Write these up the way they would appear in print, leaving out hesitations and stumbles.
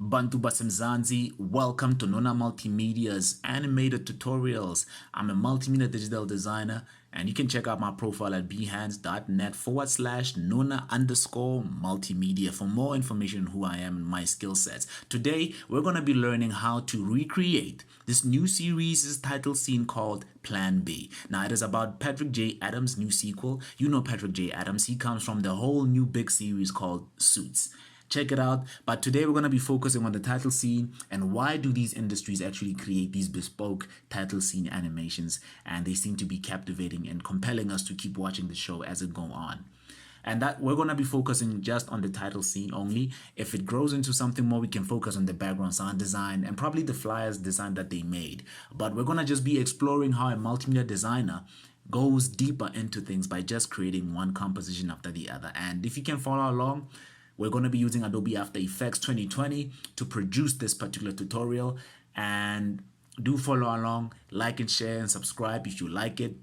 Bantu Basemzanzi, welcome to Nona Multimedia's animated tutorials. I'm a multimedia digital designer, and you can check out my profile at behance.net/Nona_multimedia for more information on who I am and my skill sets. Today, we're going to be learning how to recreate this new series' title scene called Plan B. Now, it is about Patrick J. Adams' new sequel. You know Patrick J. Adams. He comes from the whole new big series called Suits. Check it out. But today we're going to be focusing on the title scene and why do these industries actually create these bespoke title scene animations, and they seem to be captivating and compelling us to keep watching the show as it goes on. And that we're going to be focusing just on the title scene only. If it grows into something more, we can focus on the background sound design and probably the flyers design that they made. But we're going to just be exploring how a multimedia designer goes deeper into things by just creating one composition after the other. And if you can follow along, we're going to be using Adobe After Effects 2020 to produce this particular tutorial. And do follow along, like and share and subscribe if you like it.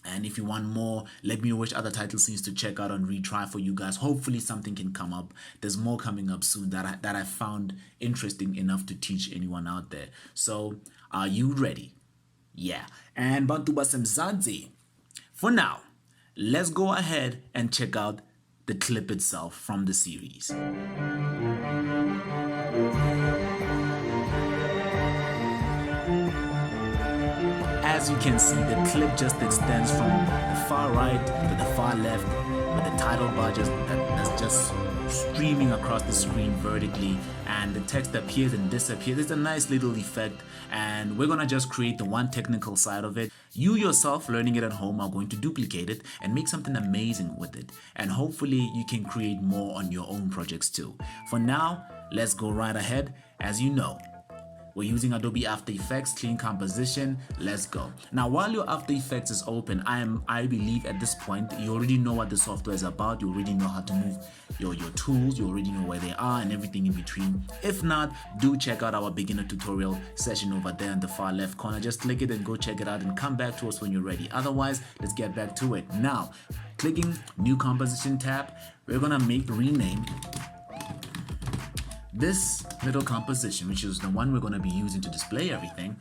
And if you want more, let me know which other title scenes to check out and retry for you guys. Hopefully something can come up. There's more coming up soon that I found interesting enough to teach anyone out there. So are you ready? Yeah. And Bantu Basemzanzi. For now, let's go ahead and check out the clip itself from the series. As you can see, the clip just extends from the far right to the far left, with the title bar that's just streaming across the screen vertically, and the text appears and disappears. It's a nice little effect, and we're gonna just create the one technical side of it. You yourself learning it at home are going to duplicate it and make something amazing with it, and hopefully you can create more on your own projects too. For now, let's go right ahead. As you know, we're using Adobe After Effects, clean composition. Let's go. Now, while your After Effects is open, I believe at this point, you already know what the software is about. You already know how to move your tools. You already know where they are and everything in between. If not, do check out our beginner tutorial session over there in the far left corner. Just click it and go check it out and come back to us when you're ready. Otherwise, let's get back to it. Now, clicking New Composition tab, we're gonna rename this little composition, which is the one we're going to be using to display everything,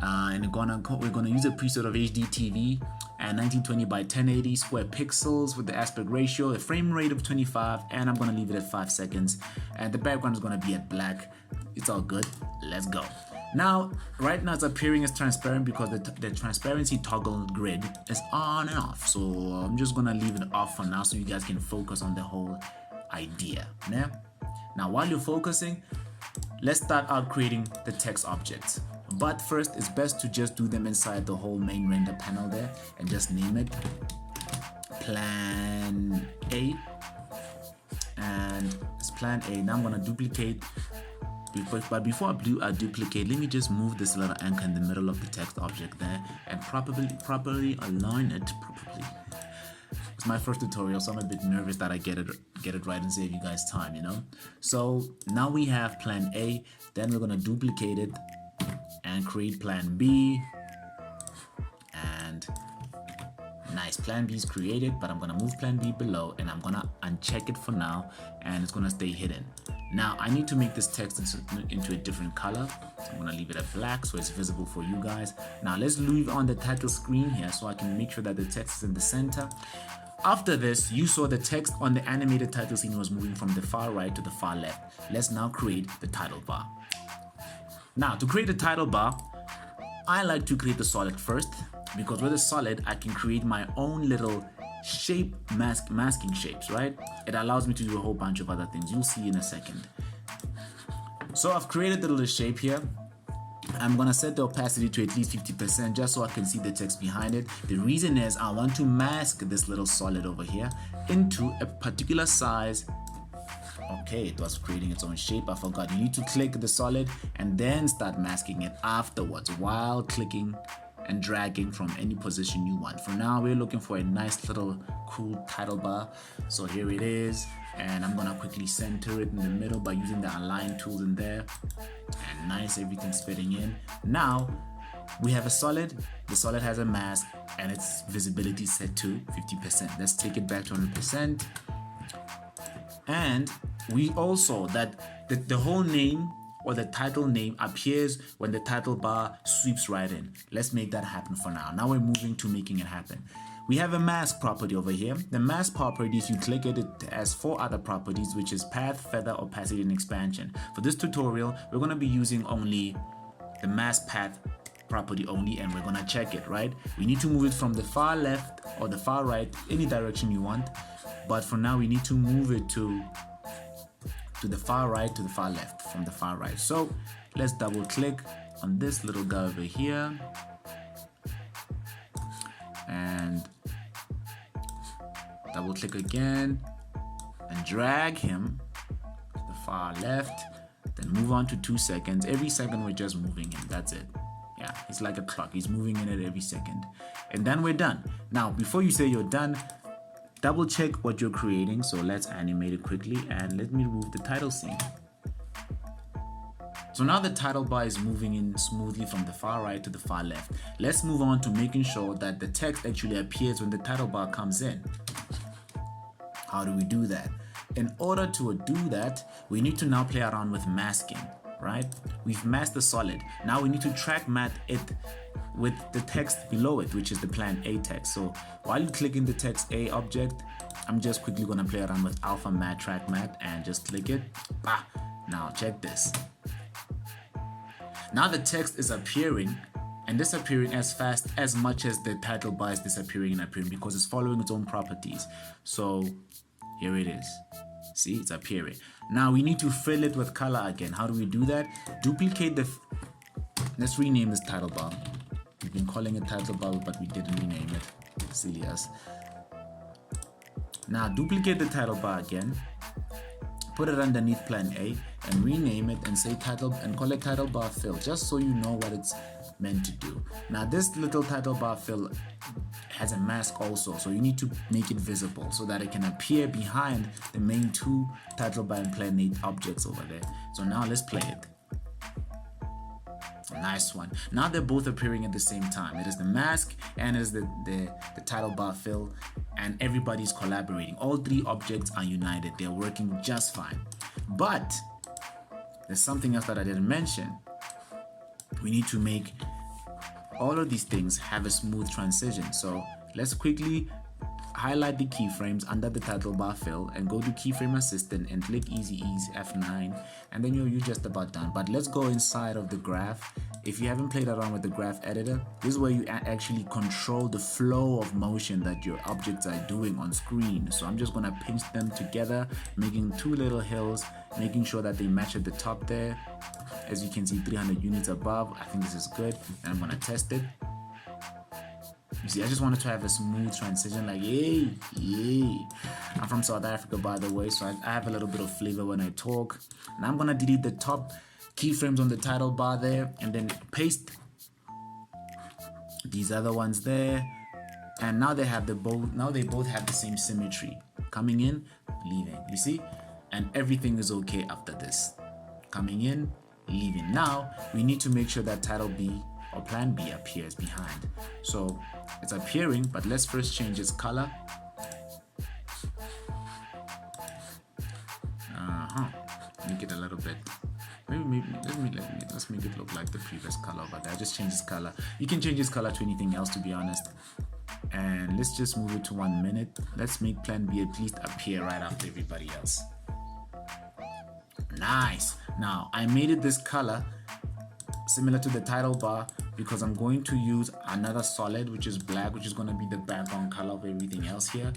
and we're going to use a preset of HDTV and 1920 by 1080 square pixels with the aspect ratio, a frame rate of 25, and I'm going to leave it at 5 seconds, and the background is going to be at black. It's all good. Let's go. Now, right now it's appearing as transparent because the transparency toggle grid is on and off, so I'm just going to leave it off for now so you guys can focus on the whole idea. Yeah? Now, while you're focusing, let's start out creating the text objects. But first, it's best to just do them inside the whole main render panel there and just name it Plan A. And it's Plan A. Now I'm going to duplicate. But before I duplicate, let me just move this little anchor in the middle of the text object there and properly align it properly. It's my first tutorial, so I'm a bit nervous that I get it right and save you guys time, you know. So now we have Plan A. Then we're gonna duplicate it and create Plan B. And nice, Plan B is created, but I'm gonna move Plan B below and I'm gonna uncheck it for now, and it's gonna stay hidden. Now I need to make this text into a different color. So I'm gonna leave it at black so it's visible for you guys. Now let's leave on the title screen here so I can make sure that the text is in the center. After this, you saw the text on the animated title scene was moving from the far right to the far left. Let's now create the title bar. Now, to create the title bar, I like to create the solid first, because with the solid, I can create my own little shape masking shapes, right? It allows me to do a whole bunch of other things. You'll see in a second. So I've created the little shape here. I'm gonna set the opacity to at least 50% just so I can see the text behind it. The reason is I want to mask this little solid over here into a particular size. Okay, it was creating its own shape. I forgot. You need to click the solid and then start masking it afterwards while clicking and dragging from any position you want. For now, we're looking for a nice little cool title bar. So here it is, and I'm gonna quickly center it in the middle by using the align tools in there. And nice, everything's fitting in. Now we have a solid. The solid has a mask and its visibility set to 50%. Let's take it back to 100%. And we also that the whole name or the title name appears when the title bar sweeps right in. Let's make that happen for now. Now we're moving to making it happen. We have a mask property over here. The mask properties, you click it has 4 other properties, which is path, feather, opacity, and expansion. For this tutorial, we're going to be using only the mask path property only, and we're going to check it, right? We need to move it from the far left or the far right, any direction you want. But for now, we need to move it to the far right, to the far left, from the far right. So let's double click on this little guy over here and double click again and drag him to the far left, then move on to 2 seconds. Every second we're just moving him, that's it. Yeah, it's like a clock, he's moving in it every second, and then we're done. Now before you say you're done, double check what you're creating. So let's animate it quickly and let me remove the title scene. So now the title bar is moving in smoothly from the far right to the far left. Let's move on to making sure that the text actually appears when the title bar comes in. How do we do that? In order to do that, we need to now play around with masking, right? We've masked the solid. Now we need to track matte it with the text below it, which is the plan A text. So while you click in the text A object, I'm just quickly gonna play around with alpha matte, track matte, and just click it. Now check this. Now the text is appearing and disappearing as fast as much as the title bar is disappearing and appearing, because it's following its own properties. So here it is. See, it's appearing. Now we need to fill it with color again. How do we do that? Duplicate let's rename this title bar. We've been calling it title bar, but we didn't rename it. Silly us. Now duplicate the title bar again. Put it underneath plan A and rename it and say title and call it title bar fill, just so you know what it's meant to do. Now this little title bar fill has a mask also, so you need to make it visible so that it can appear behind the main 2 title bar and plan A objects over there. So now let's play it. Nice one. Now they're both appearing at the same time. It is the mask and it is the title bar fill, and everybody's collaborating. All 3 objects are united. They're working just fine. But there's something else that I didn't mention. We need to make all of these things have a smooth transition. So let's quickly highlight the keyframes under the title bar fill and go to keyframe assistant and click easy ease F9, and then you're just about done. But let's go inside of the graph. If you haven't played around with the graph editor, this is where you actually control the flow of motion that your objects are doing on screen. So I'm just gonna pinch them together, making 2 little hills, making sure that they match at the top there. As you can see, 300 units above. I think this is good, and I'm gonna test it. You see, I just wanted to have a smooth transition, like yay. I'm from South Africa, by the way, so I have a little bit of flavor when I talk. Now I'm gonna delete the top keyframes on the title bar there and then paste these other ones there, and now they both have the same symmetry, coming in, leaving, you see, and everything is okay after this. Coming in, leaving. Now we need to make sure that title B or plan B appears behind. So it's appearing, but let's first change its color. Make it a little bit, let's make it look like the previous color, but I just changed its color. You can change its color to anything else, to be honest. And let's just move it to 1 minute. Let's make plan B at least appear right after everybody else. Nice. Now I made it this color similar to the title bar because I'm going to use another solid, which is black, which is going to be the background color of everything else here.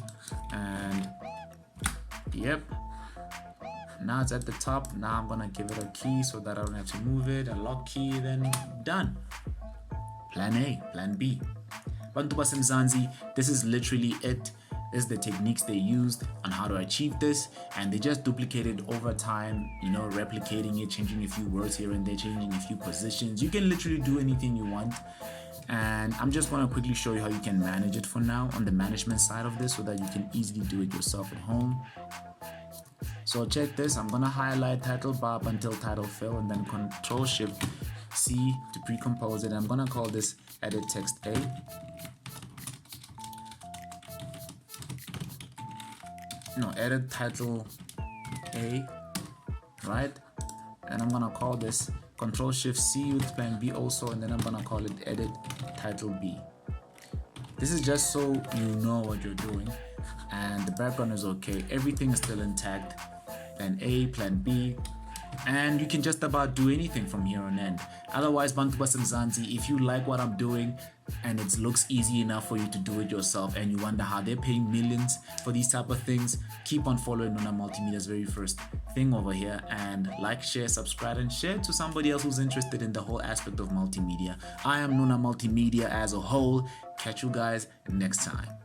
And yep, now it's at the top. Now I'm gonna give it a key so that I don't have to move it, a lock key, then done. Plan A, plan B. Bantu baseMzansi, this is literally it. This is the techniques they used on how to achieve this, and they just duplicated over time, you know, replicating it, changing a few words here and there, changing a few positions. You can literally do anything you want, and I'm just going to quickly show you how you can manage it for now on the management side of this so that you can easily do it yourself at home. So check this. I'm going to highlight title bar up until title fill, and then Control Shift C to pre-compose it. I'm going to call this edit text A. No, edit title A, right? And I'm gonna call this Control Shift C with plan B also, and then I'm gonna call it edit title B. This is just so you know what you're doing, and the background is okay. Everything is still intact. Plan A, plan B, and you can just about do anything from here on end. Otherwise, Bantu Basemzansi, if you like what I'm doing and it looks easy enough for you to do it yourself and you wonder how they're paying millions for these type of things, keep on following Nuna Multimedia's very first thing over here, and like, share, subscribe, and share to somebody else who's interested in the whole aspect of multimedia. I am Nuna Multimedia as a whole. Catch you guys next time.